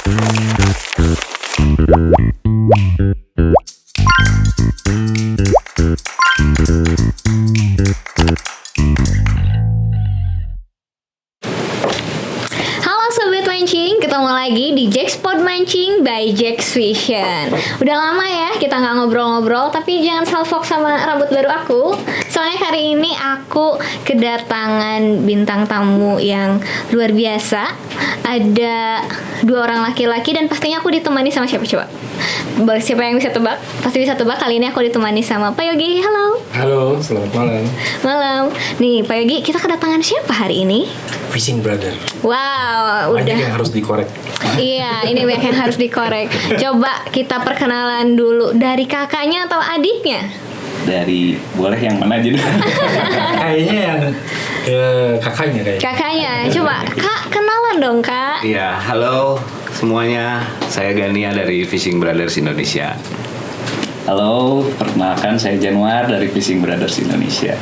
Halo Sobat Mancing, ketemu lagi di Jackspot Mancing by Jax Vision. Udah lama ya kita nggak ngobrol-ngobrol, tapi jangan salfok sama rambut baru aku. Soalnya hari ini aku kedatangan bintang tamu yang luar biasa. Ada 2 orang laki-laki dan pastinya aku ditemani sama siapa coba? Siapa yang bisa tebak? Pasti bisa tebak. Kali ini aku ditemani sama Pak Yogi. Halo. Halo, selamat malam. Malam. Nih Pak Yogi, kita kedatangan siapa hari ini? Fishing Brother. Wow, Banyak udah. yang harus dikorek. Iya, ini banyak yang harus dikorek. Coba kita perkenalan dulu, dari kakaknya atau adiknya? Dari boleh yang mana aja dulu. Kayaknya yang kakaknya kayaknya. Kakaknya. Coba Kak, kenalan dong Kak. Iya, halo semuanya. Saya Gania dari Fishing Brothers Indonesia. Halo, perkenalkan saya Januar dari Fishing Brothers Indonesia.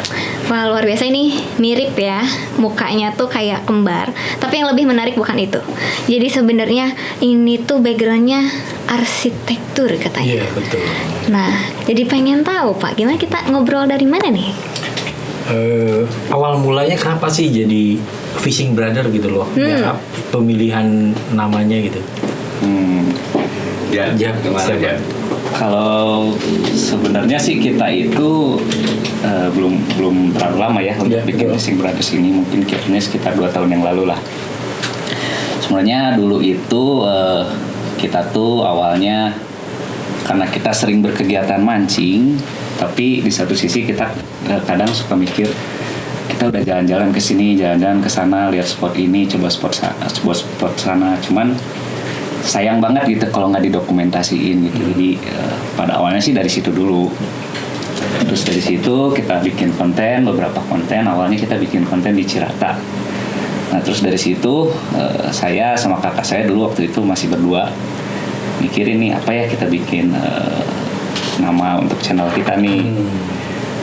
Wah, luar biasa, ini mirip ya. Mukanya tuh kayak kembar. Tapi yang lebih menarik bukan itu. Jadi sebenarnya ini tuh backgroundnya arsitektur katanya. Iya, betul. Nah, jadi pengen tahu Pak, gimana kita ngobrol dari mana nih? Awal mulanya kenapa sih jadi Fishing Brother gitu loh? Ya, pemilihan namanya gitu. Ya, Ya, gimana siapa? ya? Kalau sebenarnya sih kita itu belum terlalu lama ya untuk Ya, bikin betul. Fishing Brothers ini, mungkin kira-kira sekitar 2 tahun yang lalu lah. Sebenarnya dulu itu kita tuh awalnya karena kita sering berkegiatan mancing, tapi di satu sisi kita kadang suka mikir kita udah jalan-jalan ke sini, jalan-jalan ke sana, lihat spot ini, coba spot sana, cuman sayang banget gitu kalau nggak didokumentasiin gitu. Jadi pada awalnya sih dari situ dulu. Terus dari situ kita bikin konten, beberapa konten. Awalnya kita bikin konten di Cirata. Nah terus dari situ saya sama kakak saya dulu waktu itu masih berdua mikirin nih apa ya kita bikin nama untuk channel kita nih.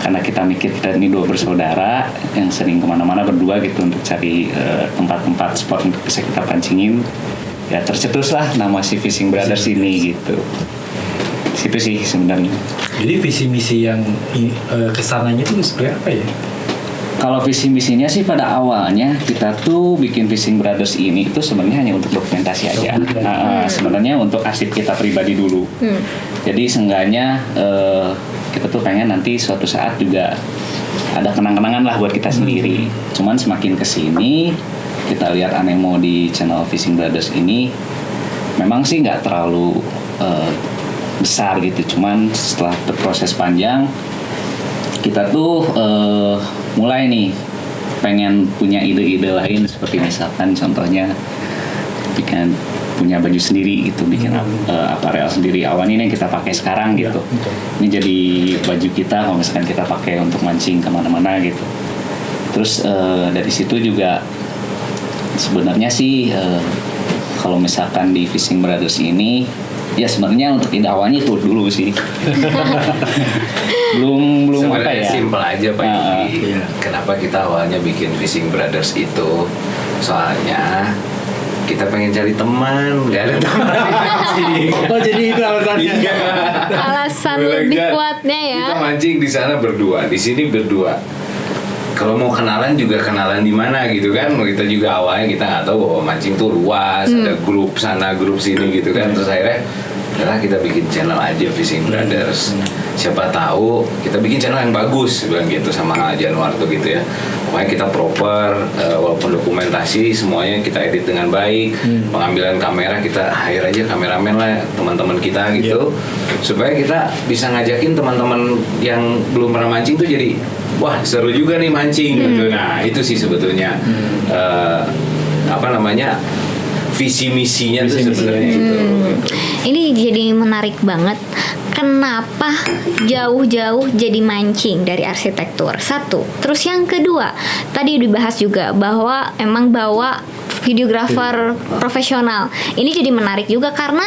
Karena kita mikir kita ini 2 bersaudara yang sering kemana-mana berdua gitu untuk cari tempat-tempat spot untuk bisa kita pancingin. Ya tercetuslah nama si Fishing Brothers ini gitu. Situ sih sebenarnya. Jadi visi misi yang kesananya itu seperti apa ya? Kalau visi misinya sih pada awalnya kita tuh bikin Fishing Brothers ini itu sebenarnya hanya untuk dokumentasi aja. Sebenarnya untuk arsip kita pribadi dulu. Jadi seenggaknya kita tuh pengen nanti suatu saat juga ada kenang-kenangan lah buat kita sendiri. Cuman semakin kesini kita lihat animo di channel Fishing Brothers ini memang sih nggak terlalu besar gitu. Cuman setelah berproses panjang kita tuh mulai nih pengen punya ide-ide lain, seperti misalkan contohnya bikin punya baju sendiri gitu, bikin aparel sendiri. Awalnya ini yang kita pakai sekarang gitu. Betul. Ini jadi baju kita kalau misalkan kita pakai untuk mancing kemana-mana gitu. Terus dari situ juga sebenarnya sih kalau misalkan di Fishing Brothers ini ya sebenarnya untuk ide awalnya itu dulu sih. belum apa Sebenarnya ya. simpel aja Pak Yogi. iya. Kenapa kita awalnya bikin Fishing Brothers itu? Soalnya kita pengen cari teman, nggak ada teman di mancing. Oh, jadi itu alasannya. Iya. Alasan Bener lebih nggak? kuatnya ya. Kita mancing di sana berdua, di sini berdua. Kalau mau kenalan juga kenalan di mana gitu kan? Kita juga awalnya kita nggak tahu bahwa mancing tuh luas, ada grup sana, grup sini gitu kan. Terus akhirnya udahlah kita bikin channel aja Fishing Brothers. Siapa tahu kita bikin channel yang bagus, bilang gitu sama Januar tuh gitu ya. Pokoknya kita proper, walaupun dokumentasi semuanya kita edit dengan baik. Pengambilan kamera kita hire aja kameramen lah, teman-teman kita gitu. Supaya kita bisa ngajakin teman-teman yang belum pernah mancing tuh jadi wah seru juga nih mancing gitu. Nah itu sih sebetulnya apa namanya visi misinya tuh sebenarnya itu. Ini jadi menarik banget. Kenapa jauh-jauh jadi mancing dari arsitektur? 1. Terus yang kedua, tadi dibahas juga bahwa emang bawa videographer profesional. Ini jadi menarik juga karena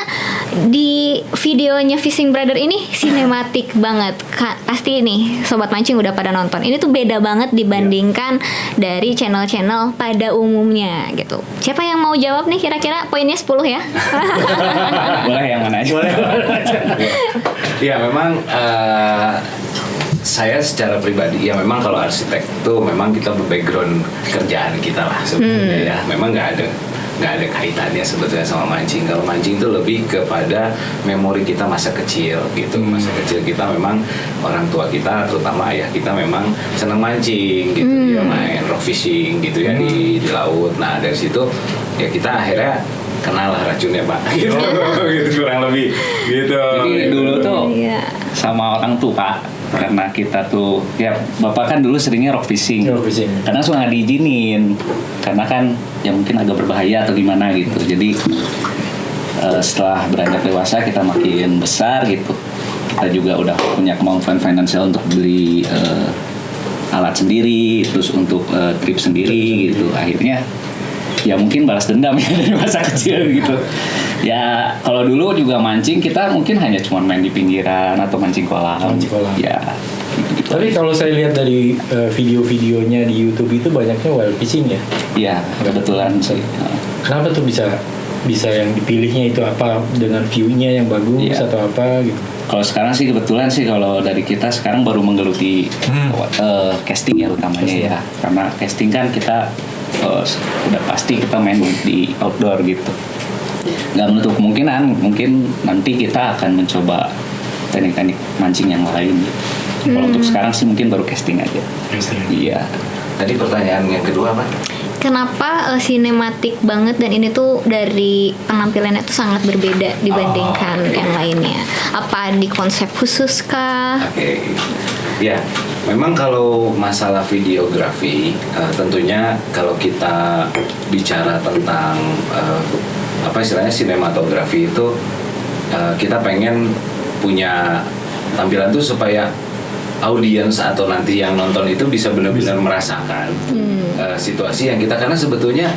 di videonya Fishing Brother ini sinematik banget. Pasti nih sobat mancing udah pada nonton. Ini tuh beda banget dibandingkan dari channel-channel pada umumnya gitu. Siapa yang mau jawab nih kira-kira? Poinnya 10 ya. Boleh yang mana aja. Ya memang saya secara pribadi ya memang kalau arsitek tuh memang kita background kerjaan kita lah sebenarnya ya. Memang nggak ada kaitannya sebetulnya sama mancing. Kalau mancing itu lebih kepada memori kita masa kecil gitu. Masa kecil kita memang orang tua kita terutama ayah kita memang senang mancing gitu. Dia main rock fishing gitu ya di laut. Nah dari situ ya kita akhirnya kenal lah racunnya Pak gitu, gitu kurang lebih gitu. Jadi dulu tuh sama orang tua karena kita tuh ya bapak kan dulu seringnya rock fishing. Kadang suka nggak diizinin karena kan ya mungkin agak berbahaya atau gimana gitu. Jadi setelah beranjak dewasa kita makin besar gitu, kita juga udah punya kemampuan finansial untuk beli alat sendiri, terus untuk trip sendiri gitu. Akhirnya ya mungkin balas dendam ya dari masa kecil gitu. Ya kalau dulu juga mancing kita mungkin hanya cuma main di pinggiran atau mancing kolam. Ya. Gitu. Tapi kalau saya lihat dari video-videonya di YouTube itu banyaknya wild fishing ya. Iya, kebetulan sih. Kenapa tuh bisa yang dipilihnya itu apa dengan view-nya yang bagus atau apa gitu? Kalau sekarang sih kebetulan sih kalau dari kita sekarang baru menggeluti casting ya utamanya ya. Karena casting kan kita udah pasti kita main di outdoor gitu. Nggak menutup kemungkinan mungkin nanti kita akan mencoba teknik-teknik mancing yang lain. Kalau untuk sekarang sih mungkin baru casting aja. Iya. Tadi pertanyaan yang kedua apa? Kenapa sinematik banget dan ini tuh dari penampilannya tuh sangat berbeda dibandingkan yang lainnya? Apa di konsep khusus kah? Oke. Ya, memang kalau masalah videografi tentunya kalau kita bicara tentang apa istilahnya sinematografi itu kita pengen punya tampilan tuh supaya audiens atau nanti yang nonton itu bisa benar-benar merasakan situasi yang kita, karena sebetulnya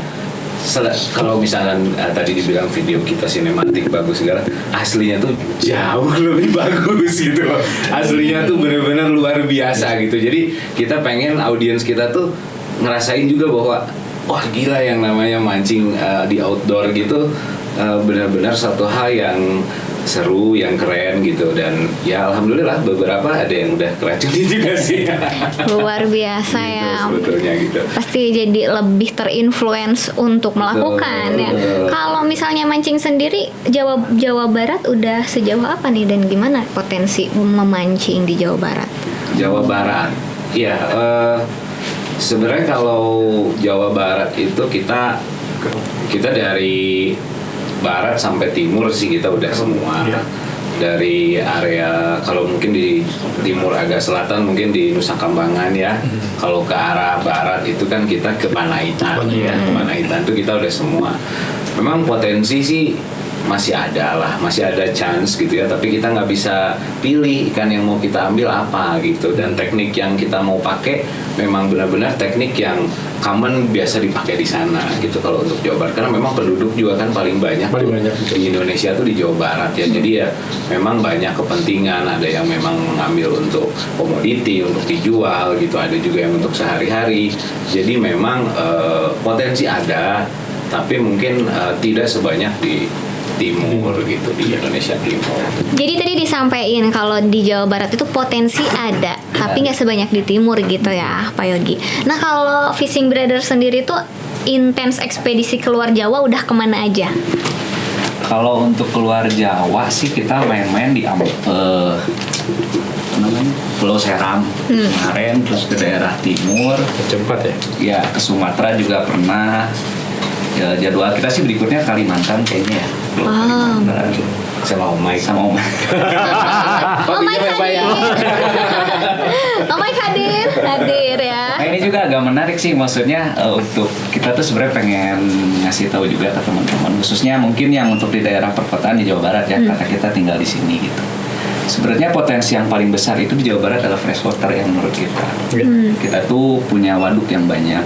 kalau misalkan tadi dibilang video kita sinematik bagus segala, aslinya tuh jauh lebih bagus gitu loh. Aslinya tuh benar-benar luar biasa gitu. Jadi kita pengen audiens kita tuh ngerasain juga bahwa wah gila yang namanya mancing di outdoor gitu benar-benar satu hal yang seru, yang keren gitu. Dan ya alhamdulillah beberapa ada yang udah keracuni juga sih. Luar biasa gitu, ya. Sebetulnya gitu. Pasti jadi lebih terinfluence untuk melakukan ya. Kalau misalnya mancing sendiri Jawa Barat udah sejauh apa nih dan gimana potensi memancing di Jawa Barat? Jawa Barat. Iya, sebenarnya kalau Jawa Barat itu kita dari barat sampai timur sih kita udah semua. Dari area kalau mungkin di timur agak selatan mungkin di Nusa Kambangan ya. Kalau ke arah barat itu kan kita ke Panaitan ya. Panaitan itu kita udah semua. Memang potensi sih masih ada lah, masih ada chance gitu ya, tapi kita nggak bisa pilih ikan yang mau kita ambil apa gitu. Dan teknik yang kita mau pakai memang benar-benar teknik yang common biasa dipakai di sana gitu kalau untuk Jawa Barat, karena memang penduduk juga kan paling banyak di Indonesia tuh di Jawa Barat ya. Jadi ya memang banyak kepentingan, ada yang memang mengambil untuk komoditi untuk dijual gitu, ada juga yang untuk sehari-hari. Jadi memang potensi ada, tapi mungkin tidak sebanyak di timur gitu, di Indonesia Timur. Jadi tadi disampaikan kalau di Jawa Barat itu potensi ada, tapi nggak sebanyak di timur gitu ya, Pak Yogi. Nah kalau Fishing Brother sendiri tuh intens ekspedisi keluar Jawa udah kemana aja? Kalau untuk keluar Jawa sih kita main-main di Pulau Seram kemarin, terus ke daerah timur, Cepat ya. ya ke Sumatera juga pernah. Ya, jadwal kita sih berikutnya Kalimantan kayaknya ya. Kalimantan. Sama Om Mike. Oh Mike hadir. Oh Mike hadir ya. Nah ini juga agak menarik sih, maksudnya untuk kita tuh sebenarnya pengen ngasih tahu juga ke teman-teman, khususnya mungkin yang untuk di daerah perkotaan di Jawa Barat ya, karena kita tinggal di sini gitu. Sebenarnya potensi yang paling besar itu di Jawa Barat adalah freshwater yang menurut kita. Kita tuh punya waduk yang banyak.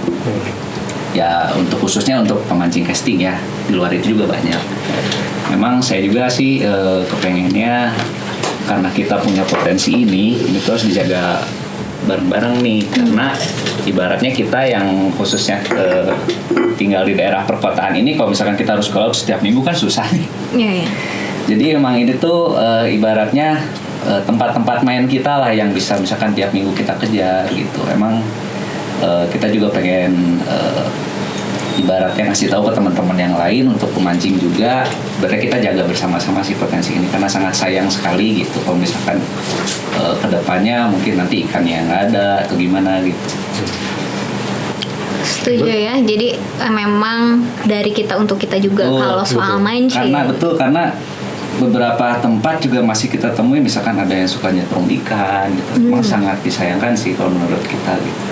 Ya untuk khususnya untuk pemancing casting ya, di luar itu juga banyak. Memang saya juga sih kepengennya karena kita punya potensi ini harus dijaga bareng-bareng nih, karena ibaratnya kita yang khususnya tinggal di daerah perkotaan ini, kalau misalkan kita harus ke laut setiap minggu kan susah nih. Iya, iya. Jadi emang ini tuh ibaratnya tempat-tempat main kita lah yang bisa misalkan tiap minggu kita kejar gitu. Emang kita juga pengen ibaratnya ngasih tahu ke teman-teman yang lain untuk pemancing juga. Berarti kita jaga bersama-sama si potensi ini karena sangat sayang sekali gitu kalau misalkan kedepannya mungkin nanti ikannya nggak ada atau gimana gitu. Setuju ya. Jadi memang dari kita untuk kita juga kalau soal mancing. Karena beberapa tempat juga masih kita temuin misalkan ada yang suka nyetrum ikan gitu. Memang sangat disayangkan sih kalau menurut kita gitu.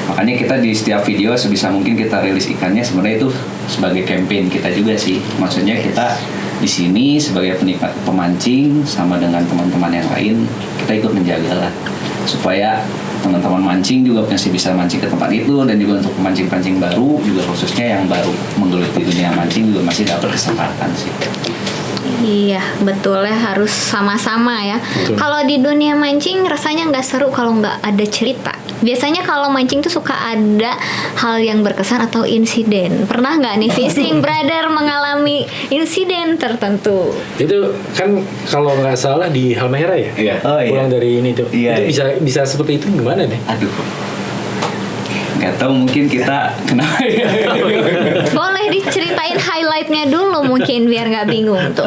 Makanya kita di setiap video sebisa mungkin kita rilis ikannya, sebenarnya itu sebagai campaign kita juga sih. Maksudnya kita di sini sebagai penikmat pemancing sama dengan teman-teman yang lain, kita ikut menjaga lah supaya teman-teman mancing juga masih bisa mancing ke tempat itu, dan juga untuk pemancing-pancing baru juga khususnya yang baru menggeluti dunia mancing juga masih dapat kesempatan sih. Iya, betul ya, harus sama-sama ya. Kalau di dunia mancing rasanya nggak seru kalau nggak ada cerita. Biasanya kalau mancing tuh suka ada hal yang berkesan atau insiden. Pernah nggak nih fishing brother mengalami insiden tertentu? Itu kan kalau nggak salah di Halmahera ya? Iya. Oh, iya. Pulang dari ini tuh. Iya, Itu iya. bisa seperti itu gimana deh? Aduh, nggak tahu, mungkin kita kenapa ya? Boleh diceritain highlightnya dulu mungkin biar nggak bingung tuh.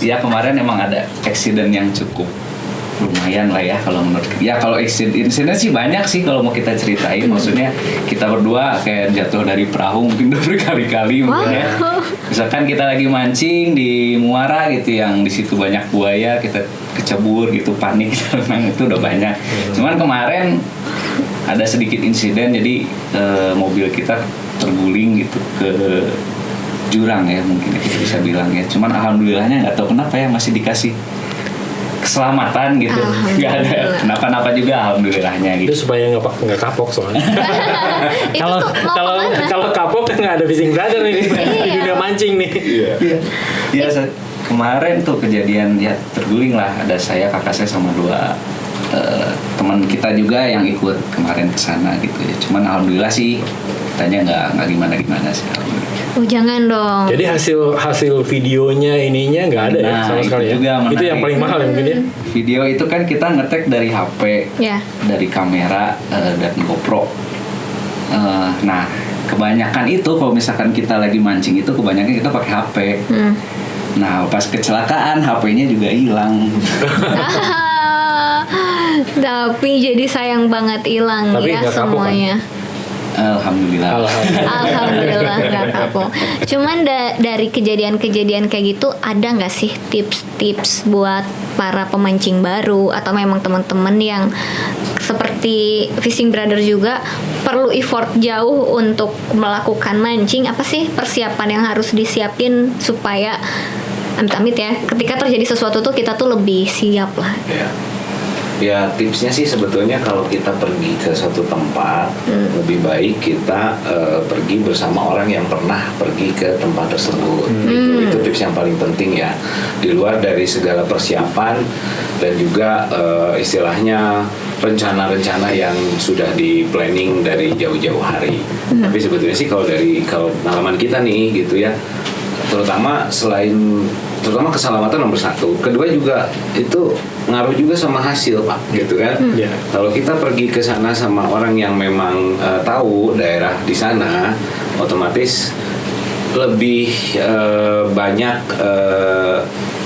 Ya kemarin emang ada accident yang cukup lumayan lah ya kalau menurut ya. Kalau insiden sih banyak sih kalau mau kita ceritain. Maksudnya kita berdua kayak jatuh dari perahu mungkin udah berkali-kali mungkin ya. Misalkan kita lagi mancing di muara gitu yang di situ banyak buaya, kita kecebur gitu, panik kita renang, itu udah banyak. Cuman kemarin ada sedikit insiden, jadi mobil kita terguling gitu ke jurang ya, mungkin kita bisa bilang ya. Cuman alhamdulillahnya nggak tahu kenapa ya masih dikasih keselamatan gitu, nggak ada kenapa-napa juga alhamdulillahnya gitu. Itu supaya nggak kapok soalnya. Itu Kalau tuh mau kalau kemana? kalau kapok kan nggak ada fishing brother nih di dunia mancing nih. Iya, kemarin tuh kejadian ya terguling lah, ada saya, kakak saya sama dua teman kita juga yang ikut kemarin ke sana gitu ya. Cuman alhamdulillah sih kitanya nggak gimana sih. Oh jangan dong. Jadi hasil videonya ininya nggak ada ya Nah, sama itu sekali ya. juga Itu yang menarik. paling mahal ya mungkin ya. Video itu kan kita ngetek dari HP, Ya. dari kamera dan GoPro. Nah, kebanyakan itu kalau misalkan kita lagi mancing itu kebanyakan kita pakai HP. Nah, pas kecelakaan HP-nya juga hilang. Tapi jadi sayang banget hilang Tapi ya nggak kapok, kan? semuanya. Alhamdulillah. Alhamdulillah nggak kapok. Cuman dari kejadian-kejadian kayak gitu ada nggak sih tips-tips buat para pemancing baru atau memang teman-teman yang seperti fishing brother juga perlu effort jauh untuk melakukan mancing? Apa sih persiapan yang harus disiapin supaya amit-amit ya ketika terjadi sesuatu tuh kita tuh lebih siap lah. Ya tipsnya sih sebetulnya kalau kita pergi ke suatu tempat lebih baik kita pergi bersama orang yang pernah pergi ke tempat tersebut. Itu tips yang paling penting ya, di luar dari segala persiapan dan juga istilahnya rencana-rencana yang sudah di planning dari jauh-jauh hari. Tapi sebetulnya sih kalau pengalaman kita nih gitu ya, terutama keselamatan nomor satu, kedua juga itu ngaruh juga sama hasil Pak, gitu kan. Kalau kita pergi ke sana sama orang yang memang tahu daerah di sana, otomatis lebih banyak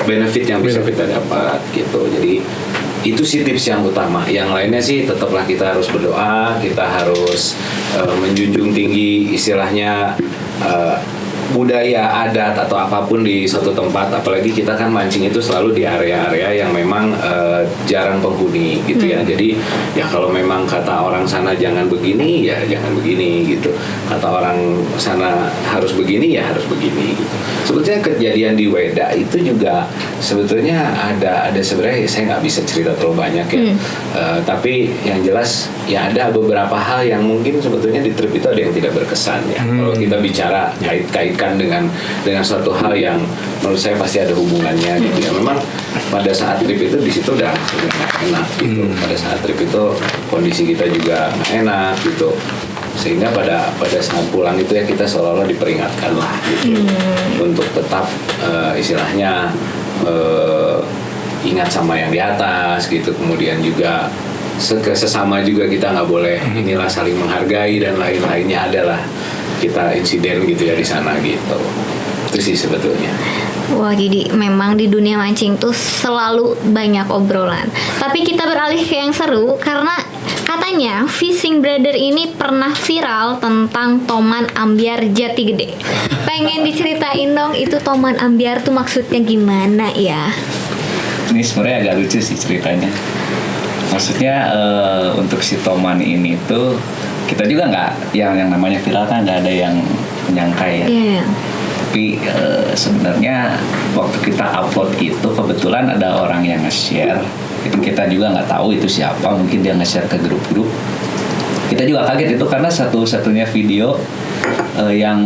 benefit yang bisa kita dapat gitu. Jadi itu sih tips yang utama. Yang lainnya sih tetaplah kita harus berdoa, kita harus menjunjung tinggi istilahnya budaya, adat atau apapun di suatu tempat. Apalagi kita kan mancing itu selalu di area-area yang memang jarang penghuni gitu ya. Jadi ya kalau memang kata orang sana jangan begini ya jangan begini gitu. Kata orang sana harus begini ya harus begini gitu. Sebetulnya kejadian di Weda itu juga sebetulnya ada sebenarnya saya nggak bisa cerita terlalu banyak ya. Tapi yang jelas ya ada beberapa hal yang mungkin sebetulnya di trip itu ada yang tidak berkesan ya. Kalau kita bicara kaitkan dengan suatu hal yang menurut saya pasti ada hubungannya gitu ya. Memang pada saat trip itu di situ udah nggak enak gitu. Pada saat trip itu kondisi kita juga nggak enak gitu. Sehingga pada saat pulang itu ya kita seolah-olah diperingatkan lah gitu untuk tetap istilahnya ingat sama yang di atas gitu. Kemudian juga sesama juga kita nggak boleh inilah saling menghargai dan lain-lainnya, adalah kita insiden gitu ya di sana gitu. Itu sih sebetulnya. Wah, jadi memang di dunia mancing tuh selalu banyak obrolan. Tapi kita beralih ke yang seru karena katanya Fishing Brother ini pernah viral tentang toman ambyar jati gede. Pengen diceritain dong, itu toman ambyar tuh maksudnya gimana ya? Ini sebenarnya agak lucu sih ceritanya. Maksudnya untuk si toman ini tuh kita juga nggak yang namanya viral kan nggak ada yang menyangka ya. Iya. Tapi sebenarnya waktu kita upload itu kebetulan ada orang yang nge-share. Itu kita juga nggak tahu itu siapa, mungkin dia nge-share ke grup-grup. Kita juga kaget itu karena satu-satunya video yang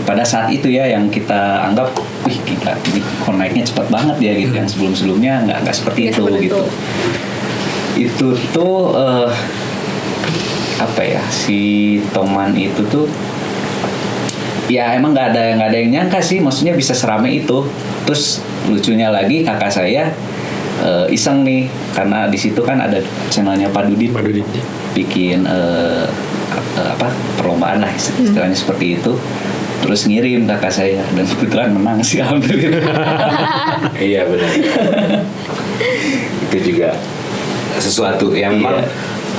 pada saat itu ya yang kita anggap wih gila, ini kok naiknya cepat banget ya gitu. Yang sebelum-sebelumnya nggak seperti itu gitu. Itu tuh apa ya, si toman itu tuh ya emang nggak ada yang nyangka sih, maksudnya bisa serame itu. Terus lucunya lagi kakak saya iseng nih, karena di situ kan ada channelnya Pak Dudit bikin apa perlombaan lah istilahnya seperti itu. Terus ngirim kakak saya dan kebetulan menang sih alhamdulillah. Iya benar. Itu juga sesuatu yang memang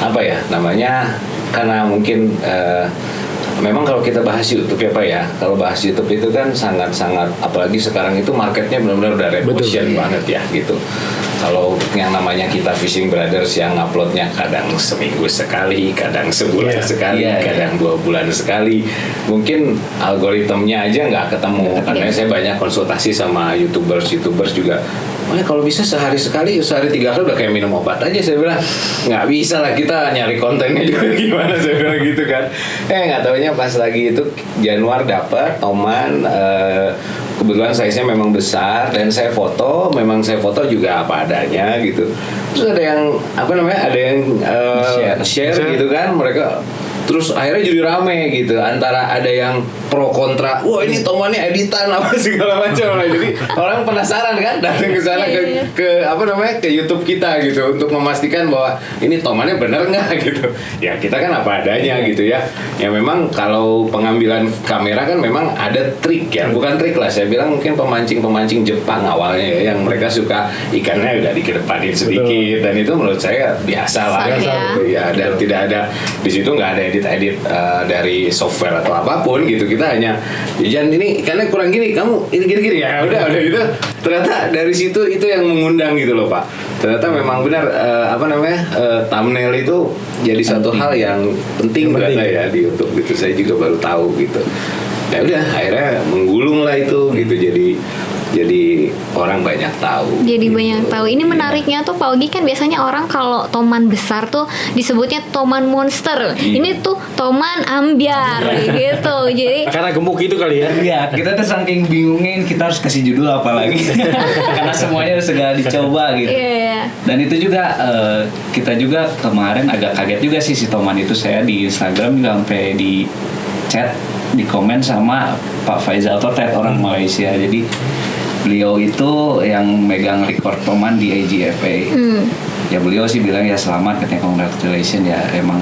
apa ya namanya, karena mungkin memang kalau kita bahas YouTube ya Pak ya, kalau bahas YouTube itu kan sangat-sangat, apalagi sekarang itu marketnya benar-benar udah revolution banget ya gitu. Kalau yang namanya kita Fishing Brothers yang uploadnya kadang seminggu sekali, kadang sebulan sekali, kadang 2 bulan sekali, mungkin algoritmnya aja nggak ketemu. Karena saya banyak konsultasi sama YouTubers juga. Kalau bisa sehari sekali, sehari 3 kali udah kayak minum obat aja. Saya bilang nggak bisa lah, kita nyari kontennya juga gimana, saya bilang gitu kan. Nggak taunya pas lagi itu Januar dapat toman, kebetulan size-nya memang besar dan saya foto juga apa adanya gitu. Terus ada yang share gitu kan, mereka terus akhirnya jadi rame gitu, antara ada yang pro kontra, wah ini tomannya editan apa segala macam lah. Jadi orang penasaran kan, datang ke sana ke YouTube kita gitu untuk memastikan bahwa ini tomannya bener nggak gitu. Ya kita kan apa adanya gitu ya. Ya memang kalau pengambilan kamera kan memang ada trik ya, bukan trik lah, saya bilang mungkin pemancing Jepang awalnya ya, yang mereka suka ikannya udah dikedepanin sedikit. Dan itu menurut saya biasa lah gitu ya, dan tidak ada di situ, nggak ada edit dari software atau apapun gitu. Kita hanya jangan ini karena kurang gini, kamu ini gini ya udah gitu. Ternyata dari situ itu yang mengundang gitu loh Pak. Ternyata memang benar thumbnail itu jadi satu hal yang penting ternyata ya di YouTube gitu. Saya juga baru tahu gitu. Ya udah akhirnya menggulung lah itu gitu, jadi orang banyak tahu. Jadi gitu. banyak tahu. Ini menariknya tuh Pak Ogi, kan biasanya orang kalau toman besar tuh disebutnya toman monster. Ini tuh toman ambyar gitu. Jadi karena gemuk itu kali ya. Iya, kita tuh saking bingungin kita harus kasih judul apa lagi. Karena semuanya segala dicoba gitu. iya. Dan itu juga kita juga kemarin agak kaget juga sih si toman itu. Saya di Instagram juga sampai di chat, di komen sama Pak Faizal Totet, orang Malaysia. Jadi beliau itu yang megang record toman di AGFA. Ya beliau sih bilang ya selamat, katanya congratulations ya, emang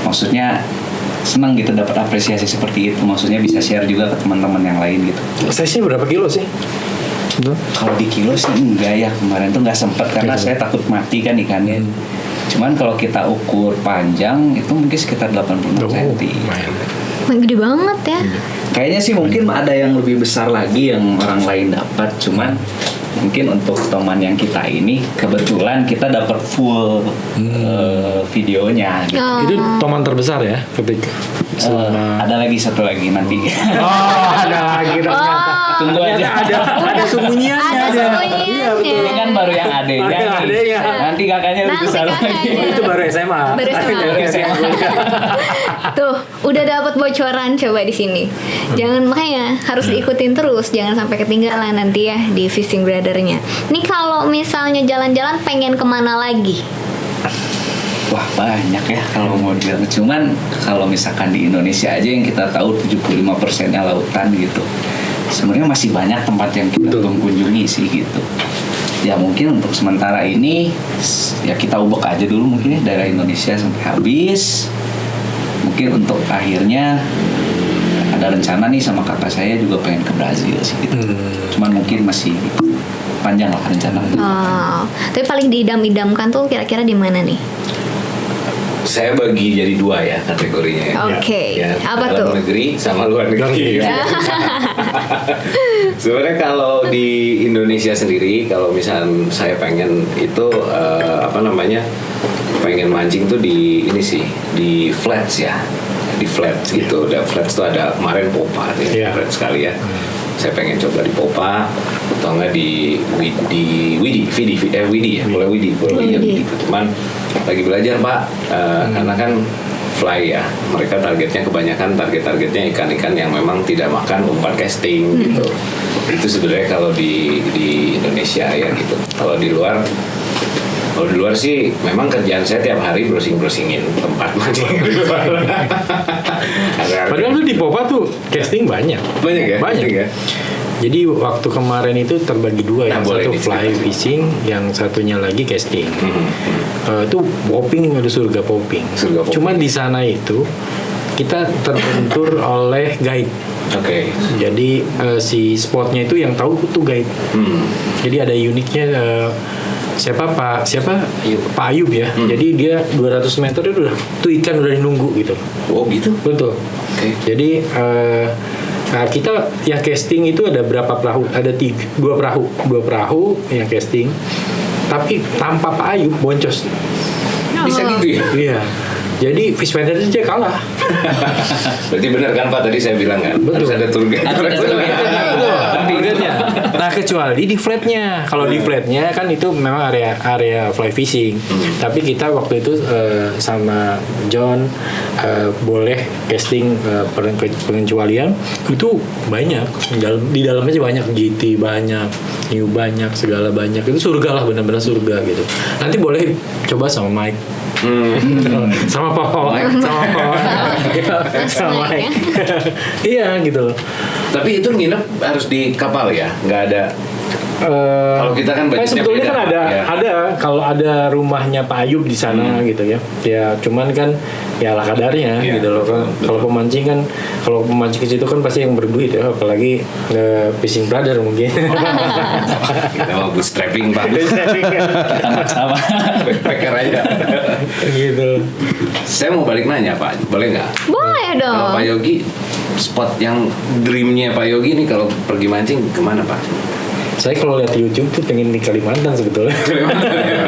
maksudnya senang gitu dapat apresiasi seperti itu. Maksudnya bisa share juga ke teman-teman yang lain gitu. Size-nya berapa kilo sih? Kalau di kilo sih enggak ya, kemarin tuh nggak sempet karena saya takut mati kan ikannya. Cuman kalau kita ukur panjang itu mungkin sekitar 86 cm. Gede banget ya. Kayaknya sih mungkin ada yang lebih besar lagi yang orang lain dapat, cuman mungkin untuk toman yang kita ini kebetulan kita dapat full videonya gitu. Itu toman terbesar ya ketika Ada lagi satu lagi nanti. Oh, ada lagi ternyata. Tunggu aja. Ada sembunyiannya. Ada sembunyiannya. Iya, betul. Ini kan baru yang adanya. Baru yang nih. adanya. Nanti kakaknya lebih Nanti besar lagi. kakaknya. Itu baru SMA. Baru SMA. Baru SMA. Tuh, udah dapat bocoran coba di sini. Jangan, makanya harus diikutin terus, jangan sampai ketinggalan nanti ya di Fishing Brother-nya. Nih kalau misalnya jalan-jalan pengen kemana lagi? Wah banyak ya kalau mau bilang. Cuman kalau misalkan di Indonesia aja yang kita tahu 75%-nya lautan gitu. Sebenarnya masih banyak tempat yang kita belum kunjungi sih gitu. Ya mungkin untuk sementara ini ya kita ubek aja dulu mungkin ya daerah Indonesia sampai habis. Mungkin untuk akhirnya ada rencana nih sama kakak saya juga pengen ke Brazil sih gitu. Cuman mungkin masih panjang lah rencana. Oh, tapi paling diidam-idamkan tuh kira-kira di mana nih? Saya bagi jadi 2 ya kategorinya ya. Oke, Ya, apa dalam tuh? negeri sama luar negeri. Ya. Sebenarnya kalau di Indonesia sendiri, kalau misalnya saya pengen itu pengen mancing tuh di ini sih, di flats ya, di flats gitu. Ada flats tuh ada kemarin Popa, Iya. flats sekali ya. Saya pengen coba di Popa atau enggak di Widi ya, boleh Widi. Cuman lagi belajar Pak, karena kan fly ya, mereka targetnya ikan-ikan yang memang tidak makan umpan casting gitu. Itu sebenarnya kalau di Indonesia ya gitu. Kalau di luar sih memang kerjaan saya tiap hari browsingin tempat mancing di luar. Padahal tuh di Popa tuh casting banyak. Banyak ya? Banyak ya. Jadi waktu kemarin itu terbagi 2, yang Nah, boleh satu fly diceritain. fishing, yang satunya lagi casting. Itu popping, ada surga popping. Surga popping. Cuma di sana itu kita terbentur oleh guide. Oke. Jadi si spotnya itu yang tahu tuh guide. Jadi ada uniknya. Siapa Pak Ayub ya. Jadi dia 200 meter itu tuh ikan udah nunggu gitu. Oh gitu. Betul. Oke. Jadi nah kita yang casting itu ada berapa perahu? Ada 2 perahu yang casting. Tapi tanpa Pak Ayub boncos. Bisa gitu ya? Iya. Jadi fish finder aja kalah. Berarti benar kan Pak tadi saya bilang kan? Betul. Harus ada tour guide. Harus ada tour guide. Targetnya. Nah kecuali di flatnya. Kalau di flatnya kan itu memang area fly fishing. Tapi kita waktu itu sama John boleh casting pengecualian itu banyak. Di dalamnya sih banyak GT banyak, new banyak, segala banyak. Itu surga lah, benar-benar surga gitu. Nanti boleh coba sama Mike. Sama pohon, sama Mike. Iya gitu. Tapi itu nginep harus di kapal ya? Nggak ada. Kalau kita kan budgetnya sebetulnya beda, kan ya. ada kalau ada rumahnya Pak Ayub di sana gitu ya. Ya cuman kan ya ala kadarnya Iya, gitu loh kan. Kalau pemancing ke situ kan pasti yang berduit ya, apalagi fishing brother mungkin. Kita mau bootstrapping Pak. Anak sama. Backpacker aja. Gitu. Saya mau balik nanya Pak, boleh nggak? Boleh Kalau dong. Pak Yogi, spot yang dreamnya Pak Yogi nih kalau pergi mancing kemana Pak? Saya kalau lihat YouTube tuh pengen di Kalimantan sebetulnya.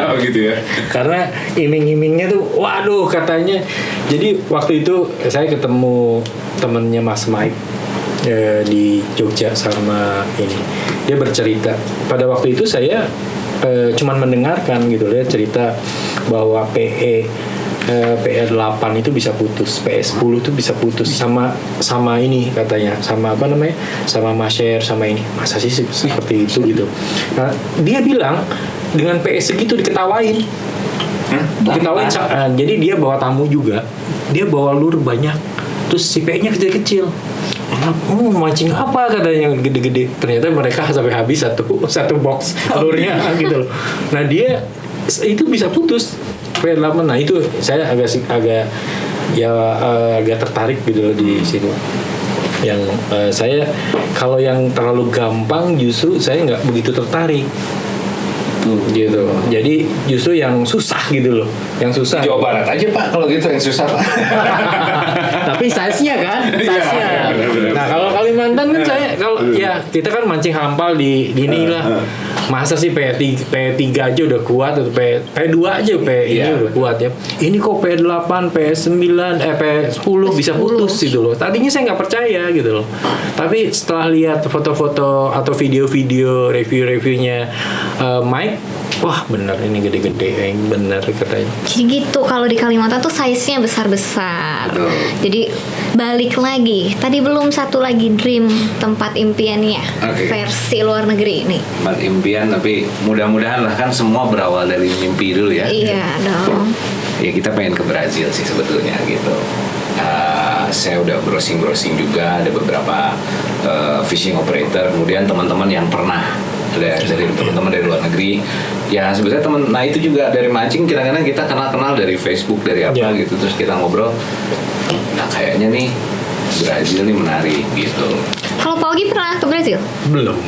Oh gitu ya. Karena iming-imingnya tuh waduh katanya. Jadi waktu itu saya ketemu temennya Mas Mike di Jogja sama ini. Dia bercerita. Pada waktu itu saya cuman mendengarkan gitu ya cerita bahwa PE8 itu bisa putus, PE10 itu bisa putus sama ini katanya, sama apa namanya, sama Masher, sama ini. Masa sih seperti itu gitu. Nah, dia bilang dengan PE segitu diketawain. Diketawain. Jadi dia bawa tamu juga, dia bawa lure banyak, terus si PE-nya kecil-kecil. Mancing apa katanya yang gede-gede. Ternyata mereka sampai habis satu box lure-nya gitu loh. Nah dia itu bisa putus PE8. Nah itu saya agak tertarik gitu loh di sini. Yang saya kalau yang terlalu gampang justru saya nggak begitu tertarik. gitu. Jadi justru yang susah gitu loh, yang susah. Jawa Barat aja Pak, kalau gitu yang susah Pak. Tapi size-nya kan, size-nya. benar. Nah kalau Kalimantan kan kalau ya kita kan mancing hampal di gini lah. Masa sih P3 aja udah kuat, atau P2 aja ini udah kuat ya. Ini kok P8, P9, P10 bisa putus gitu loh. Tadinya saya nggak percaya gitu loh. Tapi setelah lihat foto-foto atau video-video review-reviewnya Mike, wah bener ini gede-gede, bener katanya. Jadi gitu, kalau di Kalimantan tuh size-nya besar-besar. Betul. Jadi balik lagi, tadi belum satu lagi dream tempat impiannya Oke. versi luar negeri nih. Tempat impian, tapi mudah-mudahan lah, kan semua berawal dari mimpi dulu ya. Iya dong. Ya kita pengen ke Brazil sih sebetulnya gitu. Saya udah browsing juga, ada beberapa fishing operator, kemudian teman-teman yang pernah dari teman-teman dari luar negeri. Ya sebetulnya nah itu juga dari mancing, kadang-kadang kita kenal dari Facebook, dari apa gitu, terus kita ngobrol. Nah kayaknya nih Brazil nih menarik gitu. Kalau Pak Ogi pernah ke Brazil? Belum.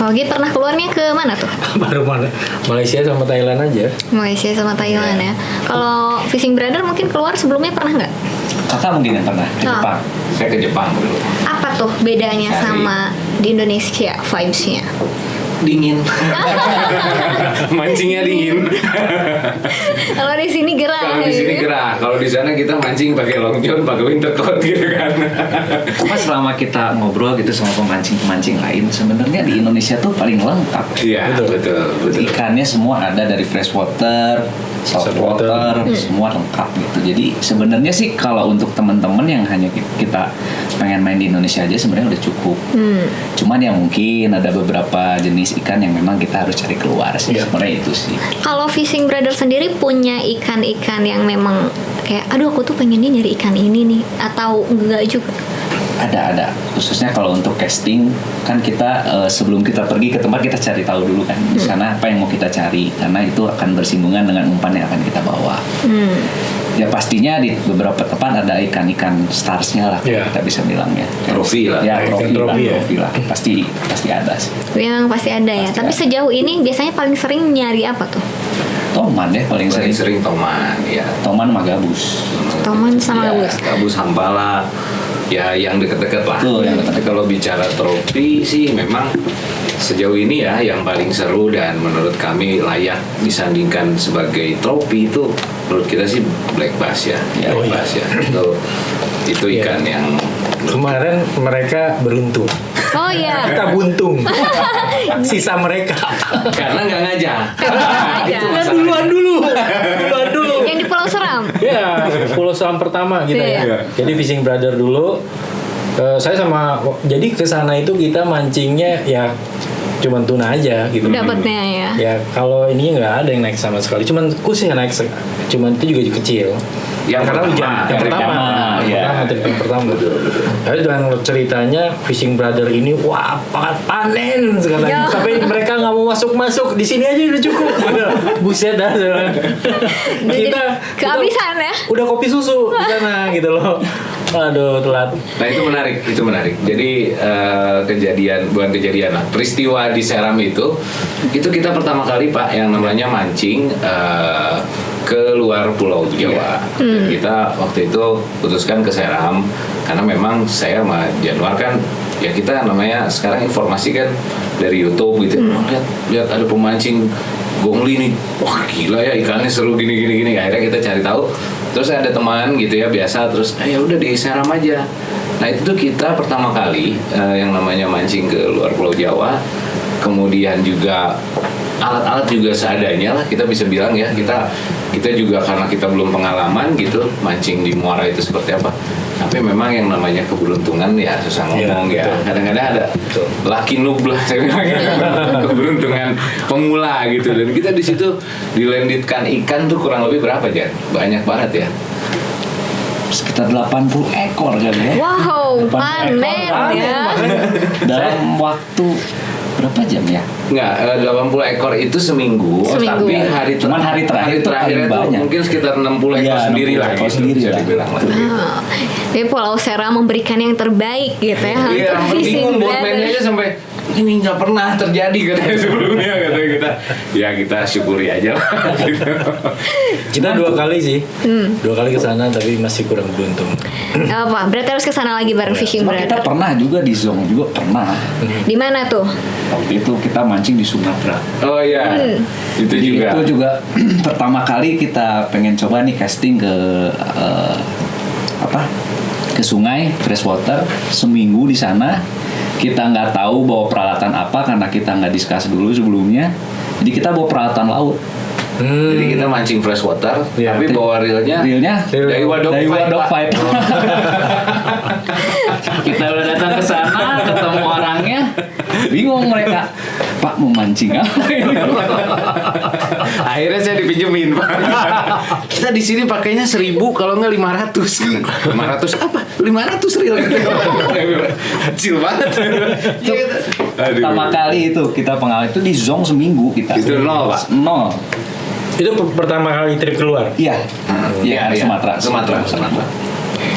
Pak Ogi pernah keluarnya ke mana tuh? Baru Malaysia sama Thailand aja. Malaysia sama Thailand ya. Kalau Fishing Brother mungkin keluar sebelumnya pernah nggak? Kakak mungkin yang pernah ke Oh. Jepang. Saya ke Jepang dulu. Apa tuh bedanya Cari. sama di Indonesia vibes-nya? Dingin. Mancingnya dingin. Kalau di sini gerah. Kalau di sini ya. gerah, kalau di sana kita mancing pakai long john, pakai winter coat gitu kan. Cuma selama kita ngobrol gitu sama pemancing-pemancing lain, sebenarnya di Indonesia tuh paling lengkap. Iya, betul. Ikannya semua ada dari freshwater, saltwater, semua lengkap gitu. Jadi sebenarnya sih kalau untuk teman-teman yang hanya kita pengen main di Indonesia aja sebenarnya udah cukup. Cuman ya mungkin ada beberapa jenis ikan yang memang kita harus cari keluar sih. Sebenarnya itu sih. Kalau Fishing Brother sendiri punya ikan-ikan yang memang kayak, aduh aku tuh pengennya nyari ikan ini nih, atau enggak juga? Ada khususnya kalau untuk casting kan kita sebelum kita pergi ke tempat kita cari tahu dulu kan di sana apa yang mau kita cari, karena itu akan bersinggungan dengan umpan yang akan kita bawa. Ya pastinya di beberapa tempat ada ikan-ikan starsnya lah kita bisa bilang ya. Trofi lah. Ya trofi ya. lah. Pasti ada sih. Memang pasti ada ya. Pasti Tapi ada. sejauh ini biasanya paling sering nyari apa tuh? Toman deh paling Paling sering. sering toman, ya. Toman sama gabus. Toman sama Ya, gabus. gabus hampala. Ya yang deket-deket lah. Betul, yang Tapi kalau bicara trofi sih memang sejauh ini ya yang paling seru dan menurut kami layak disandingkan sebagai trofi itu menurut kita sih black bass ya. Black bass ya. Itu ikan yang Kemarin mereka beruntung, Oh iya. kita buntung. Sisa mereka. karena nggak ngajak. ngajak. Itu masalahnya. Duluan dulu. Yang di Pulau Seram. Ya, Pulau Seram pertama gitu Iya. ya. Jadi Fishing Brother dulu. Saya sama, jadi ke sana itu kita mancingnya ya cuman tuna aja gitu. Dapatnya ya. Ya kalau ini nggak ada yang naik sama sekali. Cuman kus yang naik, cuman itu juga kecil. Yang Karena pertama, hujan, yang pertama, trip yang pertama. Tapi dengan ceritanya Fishing Brother ini, wah panen sekarang. Ya. Sampai mereka nggak mau masuk di sini aja udah cukup. Buset dah. kita kehabisan ya. udah kopi susu di sana gitu loh. Aduh telat. Nah itu menarik. Jadi bukan kejadian lah, peristiwa di Seram itu kita pertama kali Pak yang namanya mancing ke luar Pulau Jawa. Kita waktu itu putuskan ke Seram karena memang saya sama Januar kan ya kita namanya sekarang informasi kan dari YouTube gitu. Lihat ada pemancing gongli nih, wah gila ya ikannya seru gini. Akhirnya kita cari tahu. Terus ada teman gitu ya biasa, terus ya udah di Seram aja. Nah itu tuh kita pertama kali yang namanya mancing ke luar Pulau Jawa. Kemudian juga alat-alat juga seadanya lah, kita bisa bilang ya, kita juga karena kita belum pengalaman gitu mancing di muara itu seperti apa. Tapi memang yang namanya keberuntungan ya susah ngomong ya. Kadang-kadang ada lucky noob lah saya bilang ya. Keberuntungan pemula gitu, dan kita di situ dilenditkan ikan tuh kurang lebih berapa Jan? Banyak banget ya. Sekitar 80 ekor kali ya. Wow, 80 panen ekor. ya. Dalam waktu berapa jam ya? Enggak, 80 ekor itu seminggu. Seminggu. Tapi Cuman hari terakhir itu terakhirnya paling tuh banyak. mungkin sekitar 60 ekor Iya, sendiri 60 lah ekor gitu, sendiri bisa lah. dibilang lah. Jadi Pulau Seram memberikan yang terbaik gitu ya Iya, untuk Fishing bingung buat Brother. mainnya aja sampai ini nggak pernah terjadi katanya sebelumnya katanya kita syukuri aja lah gitu. Kita 2 kali sih, 2 kali ke sana tapi masih kurang beruntung. Gak apa, berarti harus kesana lagi bareng Fishing Cuma kita Brother. pernah juga di Zong juga pernah. Di mana tuh? Waktu itu kita mancing di Sumatera. Oh iya, itu Jadi juga. itu juga pertama kali kita pengen coba nih casting ke ke sungai freshwater seminggu di sana. Kita nggak tahu bawa peralatan apa karena kita nggak discuss dulu sebelumnya. Jadi kita bawa peralatan laut. Jadi kita mancing freshwater, Iya. tapi bawa reelnya Daiwa Dog Fight, Pak. Fight. Kita udah datang ke sana, ketemu orangnya, bingung mereka. Pak mau mancing apa ini? Akhirnya saya dipinjemin, Pak. Kita di sini pakainya 1.000 kalau nggak 500. 500 apa? 500 reel gitu. Kecil banget. Pertama kali itu kita pengalaman itu di Zong seminggu kita. Itu nol, Pak? Nol. Itu pertama kali trip keluar. Iya. Iya, Iya, Sumatera.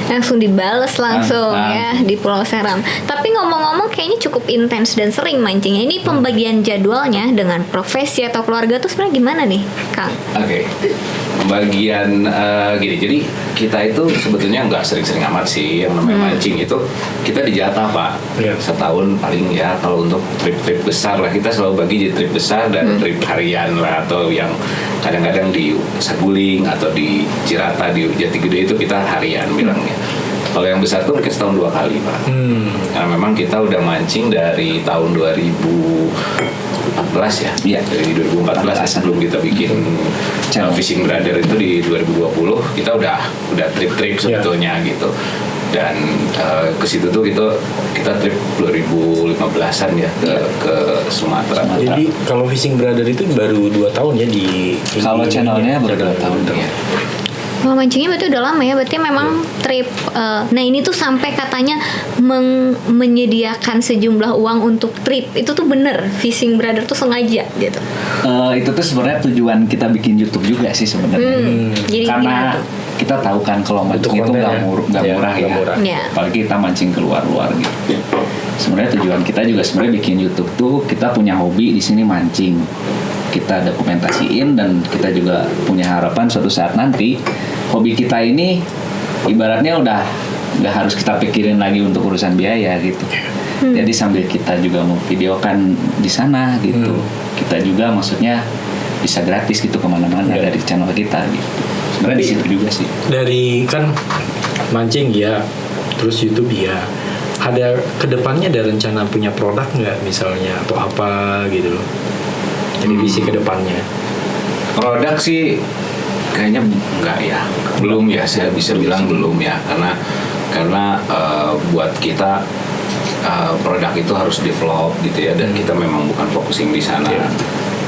Langsung dibales langsung Ah. ya di Pulau Seram. Tapi ngomong-ngomong kayaknya cukup intens dan sering mancingnya. Ini pembagian jadwalnya dengan profesi atau keluarga tuh sebenarnya gimana nih, Kang? Oke, pembagian gini. Jadi kita itu sebetulnya nggak sering-sering amat sih yang namanya mancing itu kita dijatah, Pak. Iya. Setahun paling ya kalau untuk trip-trip besar lah kita selalu bagi jadi trip besar dan trip harian lah atau yang kadang-kadang di Saguling atau di Cirata di Jati Gede itu kita harian bilangnya. Kalau yang besar tuh mungkin setahun 2 kali, Pak. Karena memang kita udah mancing dari tahun 2014 ya. Iya. Dari 2014 sebelum kita bikin channel Fishing Brother itu di 2020 kita udah trip-trip sebetulnya gitu. Dan ke situ tuh kita trip 2015-an ya ke Sumatera. Jadi kalau Fishing Brother itu baru 2 tahun ya di Kalau channelnya baru 2 tahun. Iya. Kalau mancingnya berarti udah lama ya, berarti memang trip. Nah ini tuh sampai katanya menyediakan sejumlah uang untuk trip. Itu tuh bener, Fishing Brother tuh sengaja gitu. Itu tuh sebenarnya tujuan kita bikin YouTube juga sih sebenarnya. Jadi Karena gimana tuh? kita tahu kan kalau mancing itu konten nggak ya. murah Iya, ya. nggak murah. Iya. Apalagi kita mancing keluar-luar gitu. Sebenarnya tujuan kita juga sebenarnya bikin YouTube tuh kita punya hobi di sini mancing. Kita dokumentasiin dan kita juga punya harapan suatu saat nanti hobi kita ini ibaratnya udah nggak harus kita pikirin lagi untuk urusan biaya gitu. Jadi sambil kita juga memvideokan di sana gitu, kita juga maksudnya bisa gratis gitu kemana-mana Iya. dari channel kita gitu. Sebenarnya di situ juga sih. Dari kan mancing ya, terus YouTube ya. Ada kedepannya ada rencana punya produk nggak misalnya atau apa gitu loh? Jadi visi kedepannya. Produk sih kayaknya enggak ya, belum ya, saya bisa bilang belum ya, karena buat kita produk itu harus develop gitu ya, dan kita memang bukan focusing di sana. Iya.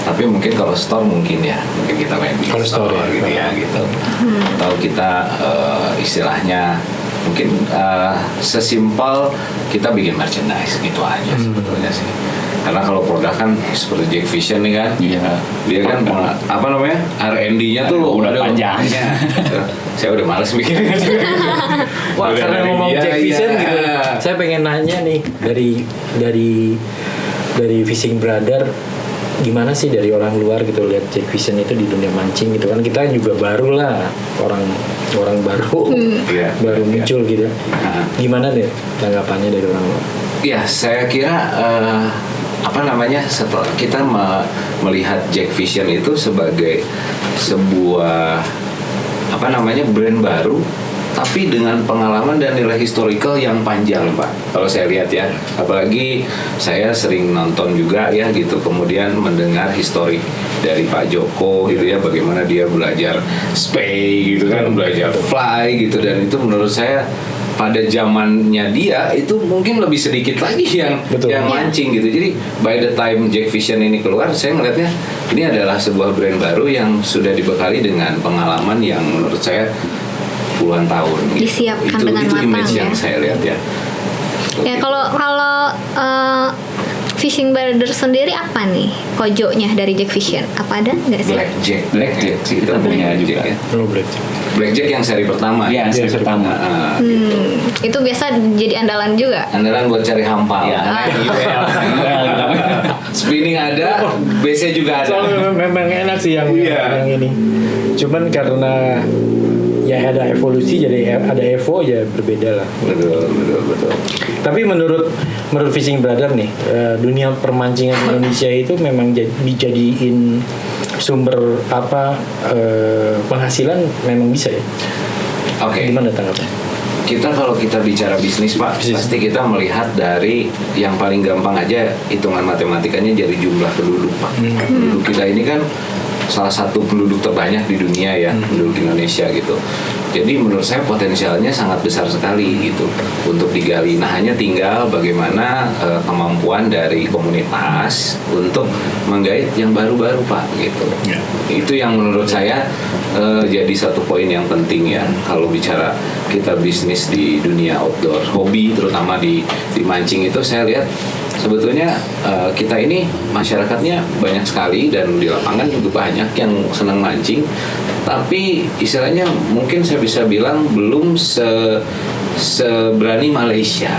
Tapi mungkin kalau store mungkin kita main di Kalau store ya. gitu ya gitu. Atau kita istilahnya mungkin sesimpel kita bikin merchandise gitu aja sebetulnya sih. Karena kalau produk kan seperti Jack Vision nih kan, Iya. dia kan apa namanya R&D-nya tuh Udah aduh, panjang. Saya udah males mikirin. Wah, Udah karena dari ngomong dia, Jack Vision iya. gitu. Saya pengen nanya nih dari Fishing Brother, gimana sih dari orang luar gitu lihat Jack Vision itu di dunia mancing gitu kan, kita juga baru lah, orang baru Iya. baru muncul gitu. Nah. Gimana deh tanggapannya dari orang luar? Ya, saya kira setelah kita melihat Jack Vision itu sebagai sebuah brand baru, tapi dengan pengalaman dan nilai historical yang panjang, Pak. Kalau saya lihat ya, apalagi saya sering nonton juga ya gitu, kemudian mendengar histori dari Pak Joko gitu ya, bagaimana dia belajar spay gitu kan, belajar fly gitu, dan itu menurut saya pada zamannya dia itu mungkin lebih sedikit lagi yang Betul. mancing gitu. Jadi by the time Jack Vision ini keluar, saya ngelihatnya ini adalah sebuah brand baru yang sudah dibekali dengan pengalaman yang menurut saya puluhan tahun. Gitu. Disiapkan dengan itu matang image ya. yang saya lihat ya. Ya kalau Fishing Brothers sendiri apa nih kojonya dari Jack Vision? Apa ada nggak sih? Blackjack sih kita punya juga. ya. Lo berarti. Blackjack yang seri pertama. Iya, seri pertama. Itu biasa jadi andalan juga. Andalan buat cari hampal. Iya. Spinning ada, BC juga ada. Soalnya memang enak sih yang Iya. yang ini. Cuman karena ya ada evolusi jadi ada Evo ya berbeda lah. Betul. Tapi menurut Fishing Brother nih, dunia permancingan Indonesia itu memang dijadiin sumber penghasilan memang bisa ya. Oke. Gimana tanggapan? Kalau kita bicara bisnis Pak, pasti kita melihat dari yang paling gampang aja hitungan matematikanya dari jumlah penduduk Pak. Penduduk kita ini kan salah satu penduduk terbanyak di dunia ya, penduduk Indonesia gitu. Jadi menurut saya potensialnya sangat besar sekali gitu untuk digali. Nah hanya tinggal bagaimana kemampuan dari komunitas untuk menggait yang baru-baru Pak gitu. Itu yang menurut saya jadi satu poin yang penting ya kalau bicara kita bisnis di dunia outdoor, hobi terutama di mancing itu saya lihat sebetulnya kita ini masyarakatnya banyak sekali dan di lapangan juga banyak yang senang mancing, tapi istilahnya mungkin saya bisa bilang belum seberani Malaysia.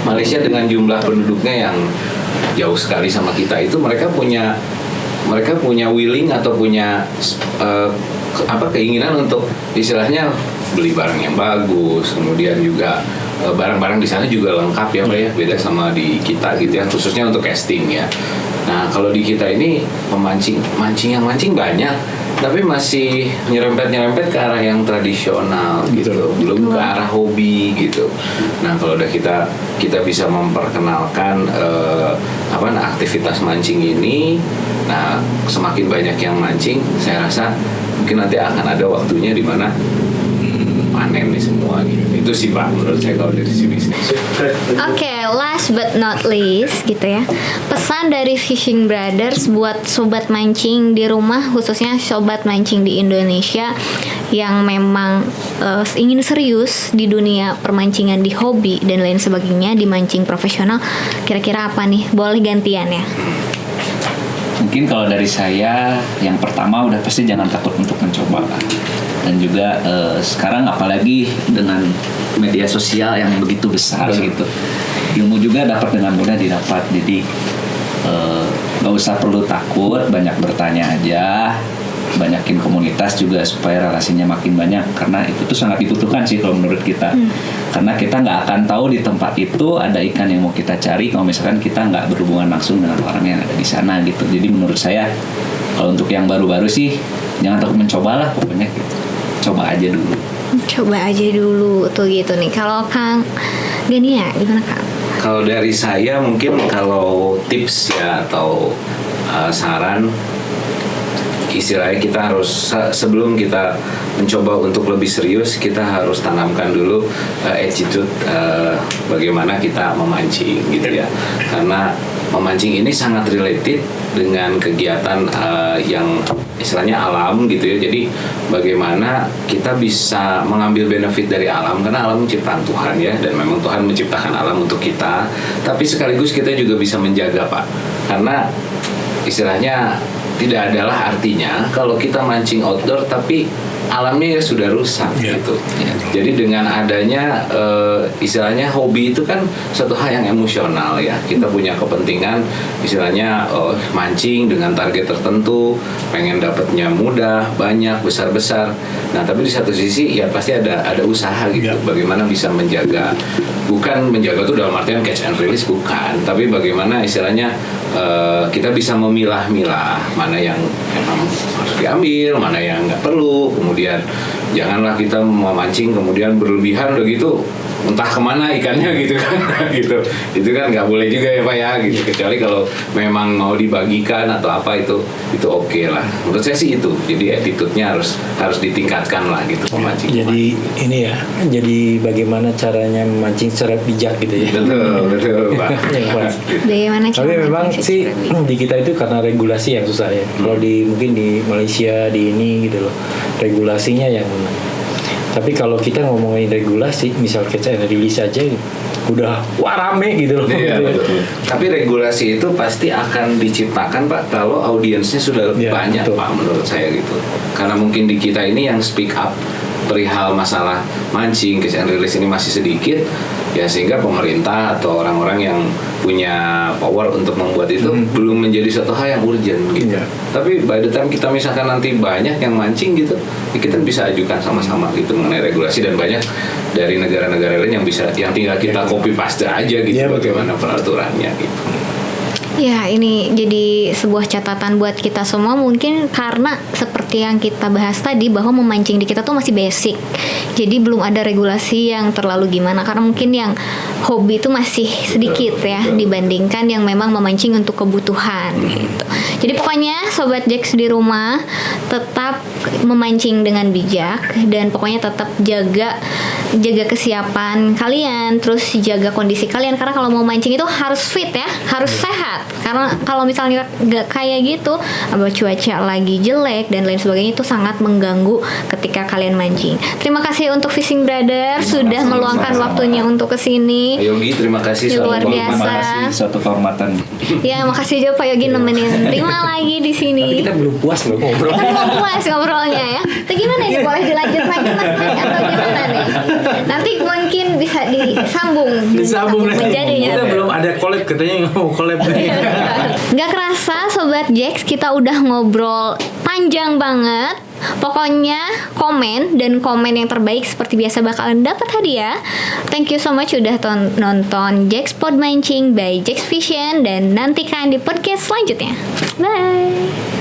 Malaysia dengan jumlah penduduknya yang jauh sekali sama kita itu mereka punya willing atau punya keinginan untuk istilahnya beli barang yang bagus, kemudian juga barang-barang di sana juga lengkap ya Pak ya, beda sama di kita gitu ya, khususnya untuk casting ya. Nah kalau di kita ini mancing banyak, tapi masih nyerempet ke arah yang tradisional gitu, belum ke arah hobi gitu. Nah kalau udah kita bisa memperkenalkan aktivitas mancing ini, nah semakin banyak yang mancing, saya rasa mungkin nanti akan ada waktunya di mana panen nih semua gitu. Itu sih Pak menurut saya kalau dari sisi bisnis. Oke, last but not least gitu ya. Pesan dari Fishing Brothers buat sobat mancing di rumah, khususnya sobat mancing di Indonesia yang memang ingin serius di dunia permancingan, di hobi dan lain sebagainya, di mancing profesional, kira-kira apa nih? Boleh gantian ya? Mungkin kalau dari saya yang pertama udah pasti jangan takut untuk mencoba. Dan juga sekarang apalagi dengan media sosial yang begitu besar gitu, ilmu juga dapat dengan mudah didapat. Jadi nggak usah perlu takut, banyak bertanya aja, banyakin komunitas juga supaya relasinya makin banyak, karena itu tuh sangat dibutuhkan sih kalau menurut kita. Karena kita nggak akan tahu di tempat itu ada ikan yang mau kita cari kalau misalkan kita nggak berhubungan langsung dengan orang yang ada di sana gitu. Jadi menurut saya kalau untuk yang baru-baru sih jangan takut mencoba lah, pokoknya gitu. Coba aja dulu tuh gitu nih. Kalau Kang Gania gimana Kang? Kalau dari saya mungkin kalau tips ya atau saran, istilahnya kita harus sebelum kita mencoba untuk lebih serius, kita harus tanamkan dulu attitude bagaimana kita memancing gitu ya. Karena memancing ini sangat related dengan kegiatan yang istilahnya alam gitu ya. Jadi bagaimana kita bisa mengambil benefit dari alam, karena alam ciptaan Tuhan ya, dan memang Tuhan menciptakan alam untuk kita. Tapi sekaligus kita juga bisa menjaga Pak, karena istilahnya tidak adalah artinya kalau kita mancing outdoor tapi alamnya ya sudah rusak gitu. Jadi dengan adanya istilahnya hobi itu kan satu hal yang emosional ya. Kita punya kepentingan istilahnya mancing dengan target tertentu, pengen dapatnya mudah, banyak, besar-besar. Nah tapi di satu sisi ya pasti ada usaha gitu. Bagaimana bisa menjaga, bukan menjaga itu dalam artian catch and release, bukan. Tapi bagaimana istilahnya kita bisa memilah-milah mana yang memang harus diambil, mana yang nggak perlu. Kemudian janganlah kita memancing kemudian berlebihan begitu, entah kemana ikannya gitu kan. Gitu itu kan nggak boleh juga ya Pak ya gitu. Kecuali kalau memang mau dibagikan atau apa itu oke lah. Menurut saya sih itu. Jadi attitude-nya harus ditingkatkan lah gitu pemancing. Jadi ini ya, jadi bagaimana caranya memancing secara bijak gitu ya. Betul Pak. Bagaimana Tapi memang sih di kita itu karena regulasi yang susah ya. Kalau mungkin di Malaysia di ini gitu loh, regulasinya yang Tapi kalau kita ngomongin regulasi, misal catch and release aja udah wah rame gitu loh. Iya, betul. Tapi regulasi itu pasti akan diciptakan Pak kalau audiensnya sudah Iya, banyak betul. Pak, menurut saya gitu. Karena mungkin di kita ini yang speak up perihal masalah mancing catch and release ini masih sedikit, ya sehingga pemerintah atau orang-orang yang punya power untuk membuat itu belum menjadi suatu hal yang urgent gitu. Iya. Tapi by the time kita misalkan nanti banyak yang mancing gitu, ya kita bisa ajukan sama-sama gitu mengenai regulasi, dan banyak dari negara-negara lain yang tinggal kita copy paste aja gitu Iya, betul. bagaimana peraturannya gitu. Ya, ini jadi sebuah catatan buat kita semua, mungkin karena seperti yang kita bahas tadi bahwa memancing di kita tuh masih basic. Jadi belum ada regulasi yang terlalu gimana, karena mungkin yang hobi itu masih sedikit ya betul. dibandingkan yang memang memancing untuk kebutuhan gitu. Jadi pokoknya sobat Jax di rumah tetap memancing dengan bijak, dan pokoknya tetap jaga kesiapan kalian, terus jaga kondisi kalian, karena kalau mau mancing itu harus fit ya, harus sehat. Karena kalau misalnya nggak kayak gitu, apa cuaca lagi jelek dan lain sebagainya, itu sangat mengganggu ketika kalian mancing. Terima kasih untuk Fishing Brother sudah kasih, meluangkan sama-sama. waktunya untuk kesini. Pak Yogi, terima kasih Ya, suatu luar kehormatan. biasa. Terima kasih suatu kehormatan. Ya, makasih juga Pak Yogi nemenin Rima lagi di sini. Tapi kita belum puas loh ngobrol. Kita belum puas ngobrolnya ya. Itu gimana nih? Boleh dilanjut lagi Mas Mike, atau gimana nih? Nanti mungkin bisa disambung menjadinya. Kita belum ada collab, katanya mau collab nih. Gak kerasa Sobat Jax, kita udah ngobrol panjang banget. Pokoknya komen yang terbaik seperti biasa bakalan dapat hadiah. Thank you so much udah nonton Jax Pod Mancing by Jax Vision, dan nantikan di podcast selanjutnya. Bye.